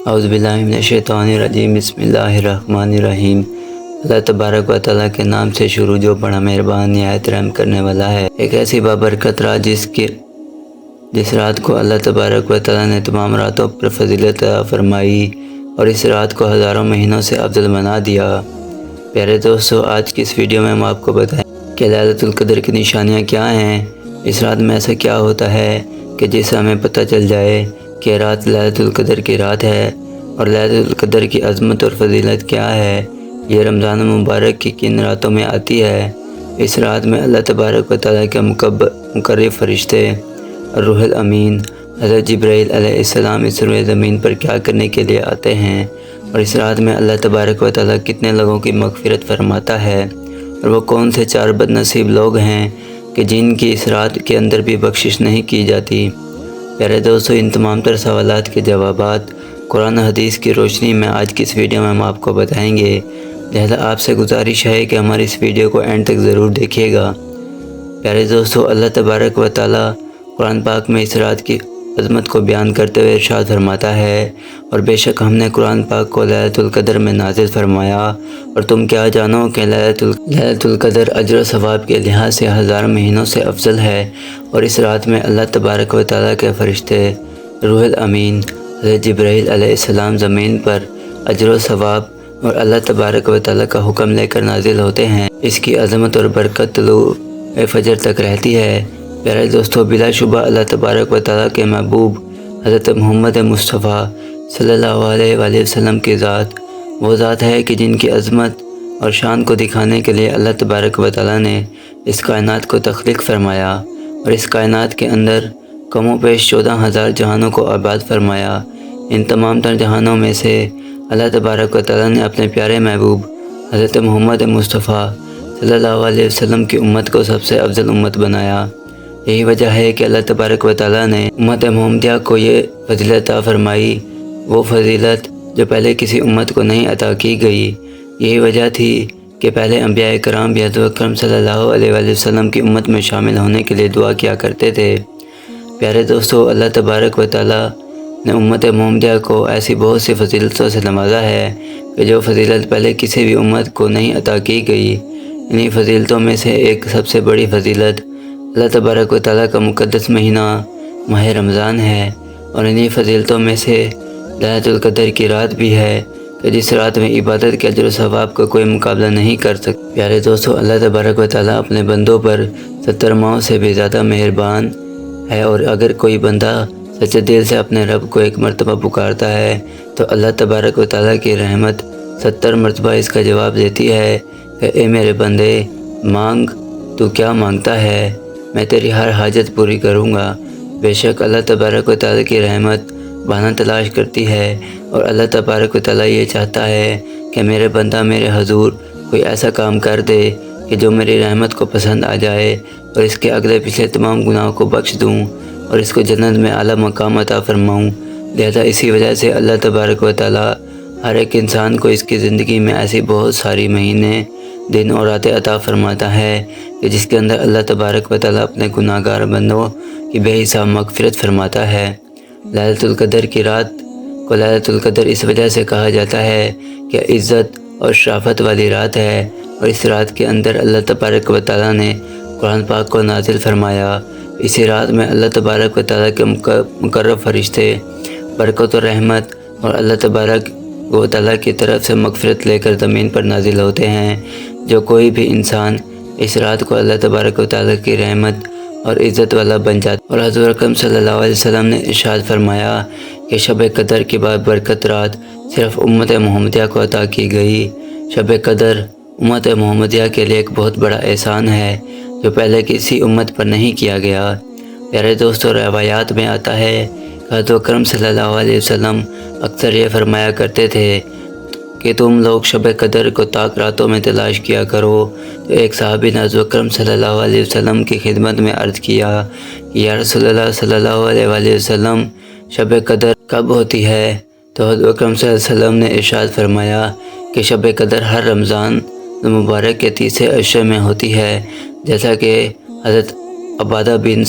اعوذ باللہ من الشیطان الرجیم، بسم اللہ الرحمن الرحیم۔ اللہ تبارک و تعالیٰ کے نام سے شروع جو بڑا مہربان نہایت رحم کرنے والا ہے۔ ایک ایسی بابرکت رات جس رات کو اللہ تبارک و تعالیٰ نے تمام راتوں پر فضیلت عطا فرمائی اور اس رات کو ہزاروں مہینوں سے افضل بنا دیا۔ پیارے دوستو، آج کی اس ویڈیو میں ہم آپ کو بتائیں کہ لیلۃ القدر کی نشانیاں کیا ہیں۔ اس رات میں ایسا کیا ہوتا ہے کہ جس سے ہمیں پتہ چل جائے کہ رات لیلۃ القدر کی رات ہے، اور لیلۃ القدر کی عظمت اور فضیلت کیا ہے۔ یہ رمضان المبارک کی کن راتوں میں آتی ہے۔ اس رات میں اللہ تبارک و تعالیٰ کے مقرب فرشتے روح الامین حضرت جبرائیل علیہ السلام اس روئے زمین پر کیا کرنے کے لیے آتے ہیں، اور اس رات میں اللہ تبارک و تعالیٰ کتنے لوگوں کی مغفرت فرماتا ہے، اور وہ کون سے 4 بد نصیب لوگ ہیں کہ جن کی اس رات کے اندر بھی بخشش نہیں کی جاتی۔ پیارے دوستو، ان تمام تر سوالات کے جوابات قرآن و حدیث کی روشنی میں آج کی اس ویڈیو میں ہم آپ کو بتائیں گے، لہذا آپ سے گزارش ہے کہ ہماری اس ویڈیو کو اینڈ تک ضرور دیکھیے گا۔ پیارے دوستو، اللہ تبارک و تعالیٰ قرآن پاک میں اس رات کی عظمت کو بیان کرتے ہوئے ارشاد فرماتا ہے، اور بے شک ہم نے قرآن پاک کو لیلۃ القدر میں نازل فرمایا، اور تم کیا جانو کہ لیلۃ القدر اجر و ثواب کے لحاظ سے 1000 مہینوں سے افضل ہے، اور اس رات میں اللہ تبارک و تعالیٰ کے فرشتے روح الامین حضرت جبرائیل علیہ السلام زمین پر اجر و ثواب اور اللہ تبارک و تعالیٰ کا حکم لے کر نازل ہوتے ہیں۔ اس کی عظمت اور برکت طلوع فجر تک رہتی ہے۔ پیارے دوستو، بلا شبہ اللہ تبارک و تعالیٰ کے محبوب حضرت محمد مصطفیٰ صلی اللہ علیہ وآلہ وسلم کی ذات وہ ذات ہے کہ جن کی عظمت اور شان کو دکھانے کے لیے اللہ تبارک و تعالیٰ نے اس کائنات کو تخلیق فرمایا، اور اس کائنات کے اندر کم و بیش 14,000 جہانوں کو آباد فرمایا۔ ان تمام تر جہانوں میں سے اللہ تبارک و تعالیٰ نے اپنے پیارے محبوب حضرت محمد مصطفیٰ صلی اللہ علیہ وسلم کی امت کو سب سے افضل امت بنایا۔ یہی وجہ ہے کہ اللہ تبارک و تعالیٰ نے امت محمدیہ کو یہ فضیلت عطا فرمائی، وہ فضیلت جو پہلے کسی امت کو نہیں عطا کی گئی۔ یہی وجہ تھی کہ پہلے انبیاء کرام بھی حضرت اکرم صلی اللہ علیہ وآلہ وسلم کی امت میں شامل ہونے کے لیے دعا کیا کرتے تھے۔ پیارے دوستو، اللہ تبارک و تعالیٰ نے امت محمدیہ کو ایسی بہت سی فضیلتوں سے نوازا ہے کہ جو فضیلت پہلے کسی بھی امت کو نہیں عطا کی گئی۔ انہی فضیلتوں میں سے ایک سب سے بڑی فضیلت اللہ تبارک و تعالیٰ کا مقدس مہینہ ماہ رمضان ہے، اور انہی فضیلتوں میں سے لیلۃ القدر کی رات بھی ہے کہ جس رات میں عبادت کے اجر و ثواب کا کوئی مقابلہ نہیں کر سکتا۔ پیارے دوستو، اللہ تبارک و تعالیٰ اپنے بندوں پر 70 ماؤں سے بھی زیادہ مہربان ہے، اور اگر کوئی بندہ سچے دل سے اپنے رب کو ایک مرتبہ پکارتا ہے تو اللہ تبارک و تعالیٰ کی رحمت 70 مرتبہ اس کا جواب دیتی ہے کہ اے میرے بندے، مانگ، تو کیا مانگتا ہے، میں تیری ہر حاجت پوری کروں گا۔ بے شک اللہ تبارک و تعالیٰ کی رحمت بہانہ تلاش کرتی ہے، اور اللہ تبارک و تعالیٰ یہ چاہتا ہے کہ میرے بندہ میرے حضور کوئی ایسا کام کر دے کہ جو میری رحمت کو پسند آ جائے، اور اس کے اگلے پچھلے تمام گناہوں کو بخش دوں، اور اس کو جنت میں اعلیٰ مقام عطا فرماؤں۔ لہذا اسی وجہ سے اللہ تبارک و تعالیٰ ہر ایک انسان کو اس کی زندگی میں ایسی بہت ساری مہینے، دن اور راتیں عطا فرماتا ہے کہ جس کے اندر اللہ تبارک و تعالیٰ اپنے گناہ گار بندوں کی بے حساب مغفرت فرماتا ہے۔ لیلۃ القدر کی رات کو لیلۃ القدر اس وجہ سے کہا جاتا ہے کہ عزت اور شرافت والی رات ہے، اور اس رات کے اندر اللہ تبارک و تعالیٰ نے قرآن پاک کو نازل فرمایا۔ اسی رات میں اللہ تبارک و تعالیٰ کے مقرب فرشتے برکت و رحمت اور اللہ تبارک و تعالیٰ کی طرف سے مغفرت لے کر زمین پر نازل ہوتے ہیں۔ جو کوئی بھی انسان اس رات کو اللہ تبارک و تعالیٰ کی رحمت اور عزت والا بن جاتا، اور حضور اکرم صلی اللہ علیہ وسلم نے ارشاد فرمایا کہ شب قدر کی برکت رات صرف امت محمدیہ کو عطا کی گئی۔ شب قدر امت محمدیہ کے لیے ایک بہت بڑا احسان ہے جو پہلے کسی امت پر نہیں کیا گیا۔ پیارے دوستو، روایات میں آتا ہے کہ حضرت اکرم صلی اللہ علیہ وسلم اکثر یہ فرمایا کرتے تھے کہ تم لوگ شب قدر کو طاق راتوں میں تلاش کیا کرو۔ تو ایک صحابی نے حضرت اکرم صلی اللہ علیہ وسلم کی خدمت میں عرض کیا کہ یا رسول اللہ صلی اللہ علیہ وآلہ وسلم، شب قدر کب ہوتی ہے؟ تو حضرت اکرم صلی اللہ علیہ وسلم نے ارشاد فرمایا کہ شب قدر ہر رمضان المبارک کے تیسرے عشرے میں ہوتی ہے، جیسا کہ حضرت عبادہ بن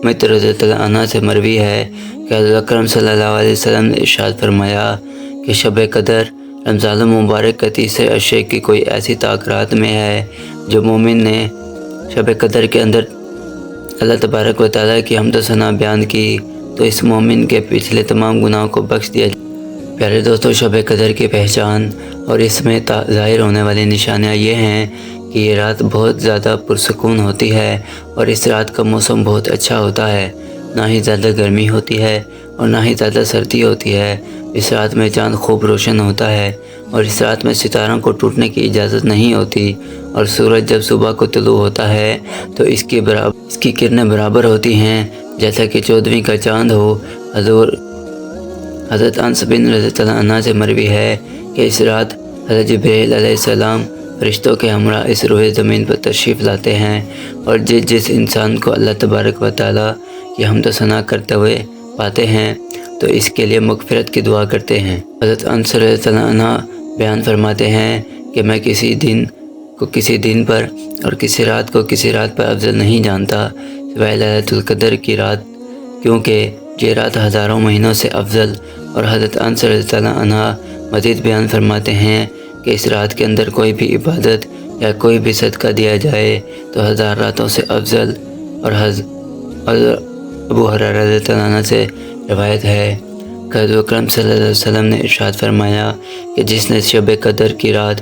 مت رضی اللہ عنہ سے مروی ہے کہ حضرت اکرم صلی اللہ علیہ وسلم نے ارشاد فرمایا کہ شب قدر رمضان المبارک کے تیسرے عشرے کی کوئی ایسی رات میں ہے جو مومن نے شب قدر کے اندر اللہ تبارک و تعالیٰ کی حمد و ثنا بیان کی تو اس مومن کے پچھلے تمام گناہوں کو بخش دیا۔ پیارے دوستو، شب قدر کی پہچان اور اس میں ظاہر ہونے والی نشانیاں یہ ہیں کہ یہ رات بہت زیادہ پرسکون ہوتی ہے اور اس رات کا موسم بہت اچھا ہوتا ہے، نہ ہی زیادہ گرمی ہوتی ہے اور نہ ہی زیادہ سردی ہوتی ہے۔ اس رات میں چاند خوب روشن ہوتا ہے اور اس رات میں ستاروں کو ٹوٹنے کی اجازت نہیں ہوتی، اور سورج جب صبح کو طلوع ہوتا ہے تو اس کی کرنیں برابر ہوتی ہیں جیسا کہ 14ویں کا چاند ہو۔ حضرت انس بن رضی اللہ عنہ سے مروی ہے کہ اس رات حضرت جبرائیل علیہ السلام فرشتوں کے ہمراہ اس روئے زمین پر تشریف لاتے ہیں، اور جس انسان کو اللہ تبارک و تعالیٰ کی حمد و ثنا کرتے ہوئے پاتے ہیں تو اس کے لیے مغفرت کی دعا کرتے ہیں۔ حضرت انس رضی اللہ عنہ بیان فرماتے ہیں کہ میں کسی دن پر اور کسی رات کو کسی رات پر افضل نہیں جانتا سوائے لیلۃ القدر کی رات، کیونکہ یہ رات ہزاروں مہینوں سے افضل۔ اور حضرت انس رضی اللہ عنہ مزید بیان فرماتے ہیں کہ اس رات کے اندر کوئی بھی عبادت یا کوئی بھی صدقہ دیا جائے تو 1000 راتوں سے افضل۔ اور ابو ہریرہ رضی اللہ عنہ سے روایت ہے کہ حضور اکرم صلی اللہ علیہ وسلم نے ارشاد فرمایا کہ جس نے شب قدر کی رات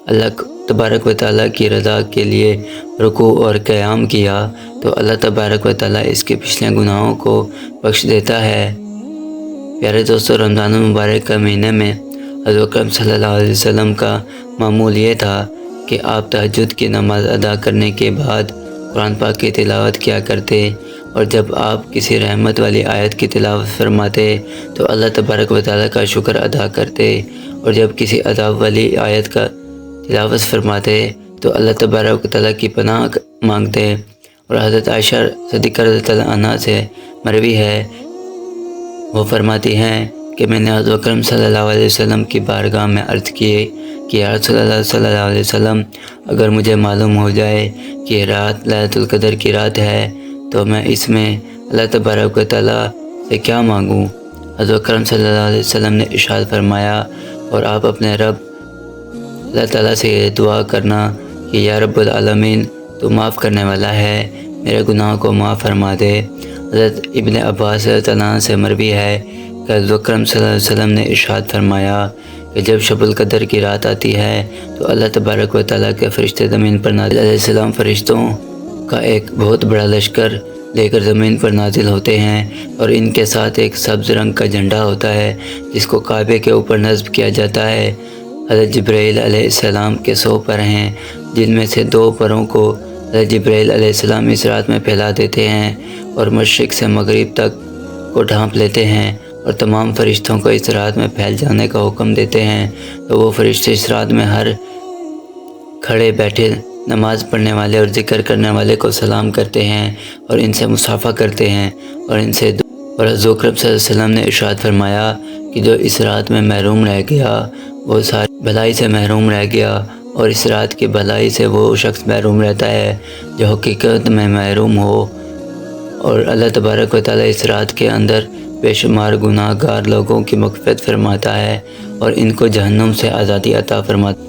اللہ تبارک و تعالیٰ کی رضا کے لیے رکوع اور قیام کیا تو اللہ تبارک و تعالیٰ اس کے پچھلے گناہوں کو بخش دیتا ہے۔ پیارے دوستو، رمضان المبارک کا مہینے میں حضور اکرم صلی اللہ علیہ وسلم کا معمول یہ تھا کہ آپ تہجد کی نماز ادا کرنے کے بعد قرآن پاک کی تلاوت کیا کرتے، اور جب آپ کسی رحمت والی آیت کی تلاوت فرماتے تو اللہ تبارک و تعالیٰ کا شکر ادا کرتے، اور جب کسی عذاب والی آیت کا تلاوت فرماتے تو اللہ تبارک و تعالیٰ کی پناہ مانگتے۔ اور حضرت عائشہ صدیقہ رضی اللہ عنہا سے مروی ہے، وہ فرماتی ہیں کہ میں نے حضور اکرم صلی اللہ علیہ وسلم کی بارگاہ میں عرض کیے کہ یا رسول اللہ صلی اللہ علیہ وسلم، اگر مجھے معلوم ہو جائے کہ یہ رات لیلۃ القدر کی رات ہے تو میں اس میں اللہ تبارک و تعالیٰ سے کیا مانگوں؟ حضور اکرم صلی اللہ علیہ وسلم نے ارشاد فرمایا، اور آپ اپنے رب اللہ تعالیٰ سے یہ دعا کرنا کہ یا رب العالمین، تو معاف کرنے والا ہے، میرے گناہوں کو معاف فرما دے۔ حضرت ابن عباس رضی اللہ عنہ سے مروی ہے کہ حضور اکرم صلی اللہ علیہ وسلم نے ارشاد فرمایا کہ جب شب القدر کی رات آتی ہے تو اللہ تبارک و تعالیٰ کے فرشتے زمین پر نازل علیہ السلام فرشتوں کا ایک بہت بڑا لشکر لے کر زمین پر نازل ہوتے ہیں، اور ان کے ساتھ ایک سبز رنگ کا جھنڈا ہوتا ہے جس کو کعبے کے اوپر نصب کیا جاتا ہے۔ حضرت جبرائیل علیہ السلام کے 100 پر ہیں، جن میں سے 2 پروں کو حضرت جبرائیل علیہ السلام اس رات میں پھیلا دیتے ہیں اور مشرق سے مغرب تک کو ڈھانپ لیتے ہیں، اور تمام فرشتوں کو اس رات میں پھیل جانے کا حکم دیتے ہیں۔ تو وہ فرشتے اس رات میں ہر کھڑے بیٹھے نماز پڑھنے والے اور ذکر کرنے والے کو سلام کرتے ہیں اور ان سے مصافحہ کرتے ہیں، اور حضور اکرم صلی اللہ علیہ وسلم نے ارشاد فرمایا کہ جو اس رات میں محروم رہ گیا وہ ساری بھلائی سے محروم رہ گیا، اور اس رات کی بھلائی سے وہ شخص محروم رہتا ہے جو حقیقت میں محروم ہو۔ اور اللہ تبارک و تعالیٰ اس رات کے اندر بے شمار گناہ گار لوگوں کی مغفرت فرماتا ہے اور ان کو جہنم سے آزادی عطا فرماتا ہے۔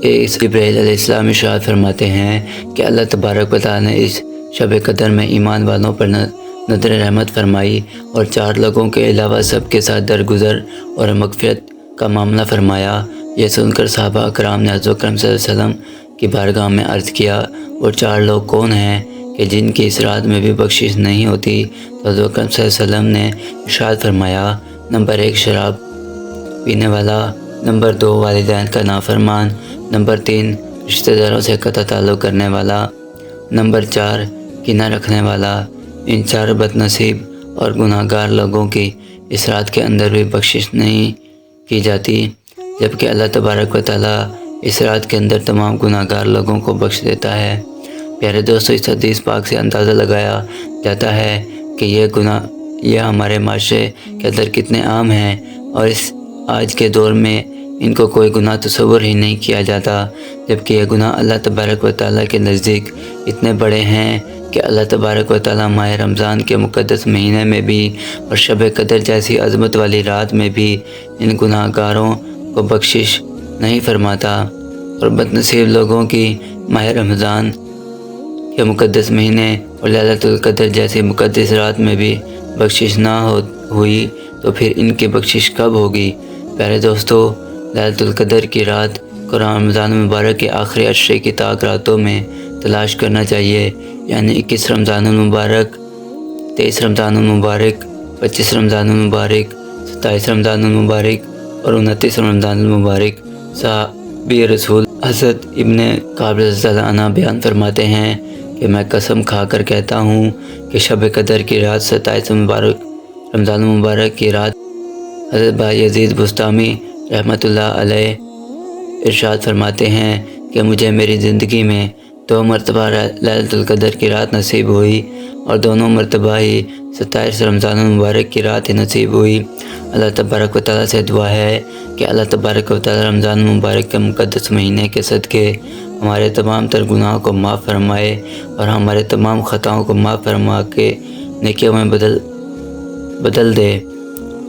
اس جبرائیل علیہ السلام ارشاد فرماتے ہیں کہ اللہ تبارک و تعالیٰ نے اس شب قدر میں ایمان والوں پر نظر رحمت فرمائی، اور 4 لوگوں کے علاوہ سب کے ساتھ درگزر اور مغفرت کا معاملہ فرمایا۔ یہ سن کر صحابہ اکرام نے حضور اکرم صلی اللہ علیہ وسلم کی بارگاہ میں عرض کیا، وہ 4 لوگ کون ہیں کہ جن کی اس رات میں بھی بخشش نہیں ہوتی؟ تو حضور اکرم صلی اللہ علیہ وسلم نے ارشاد فرمایا، نمبر 1 شراب پینے والا، نمبر 2 والدین کا نافرمان، نمبر 3 رشتہ داروں سے قطع تعلق کرنے والا، نمبر 4 کینہ رکھنے والا۔ ان 4 بد نصیب اور گناہ گار لوگوں کی اس رات کے اندر بھی بخشش نہیں کی جاتی، جبکہ اللہ تبارک و تعالیٰ اس رات کے اندر تمام گناہ گار لوگوں کو بخش دیتا ہے۔ پیارے دوستو، اس حدیث پاک سے اندازہ لگایا جاتا ہے کہ یہ ہمارے معاشرے کے اندر کتنے عام ہیں، اور اس آج کے دور میں ان کو کوئی گناہ تصور ہی نہیں کیا جاتا، جبکہ یہ گناہ اللہ تبارک و تعالیٰ کے نزدیک اتنے بڑے ہیں کہ اللہ تبارک و تعالیٰ ماہ رمضان کے مقدس مہینے میں بھی اور شب قدر جیسی عظمت والی رات میں بھی ان گناہ گاروں کو بخشش نہیں فرماتا، اور بد نصیب لوگوں کی ماہ رمضان کے مقدس مہینے اور لیلۃ القدر جیسی مقدس رات میں بھی بخشش نہ ہوئی تو پھر ان کی بخشش کب ہوگی؟ پیارے دوستو، لیلۃ القدر کی رات کو رمضان المبارک کے آخری عشرے کی طاق راتوں میں تلاش کرنا چاہیے، یعنی 21 رمضان المبارک، 23 رمضان المبارک، 25 رمضان المبارک، 27 رمضان المبارک اور 29 رمضان المبارک۔ صحابی رسول حضرت ابن کعب رضی اللہ عنہ بیان فرماتے ہیں کہ میں قسم کھا کر کہتا ہوں کہ شب قدر کی رات 27 رمضان المبارک کی رات حضرت بایزید بستامی رحمۃ اللہ علیہ ارشاد فرماتے ہیں کہ مجھے میری زندگی میں 2 مرتبہ لیلۃ القدر کی رات نصیب ہوئی، اور دونوں مرتبہ ہی 27 رمضان المبارک کی رات ہی نصیب ہوئی۔ اللہ تبارک و تعالیٰ سے دعا ہے کہ اللہ تبارک و تعالیٰ رمضان المبارک کے مقدس مہینے کے صدقے ہمارے تمام تر گناہوں کو معاف فرمائے اور ہمارے تمام خطاؤں کو معاف فرما کے نیکیوں میں بدل دے،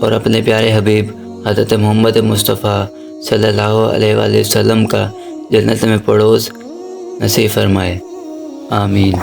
اور اپنے پیارے حبیب حضرت محمد مصطفیٰ صلی اللہ علیہ وآلہ وسلم کا جنت میں پڑوس نصیب فرمائے، آمین۔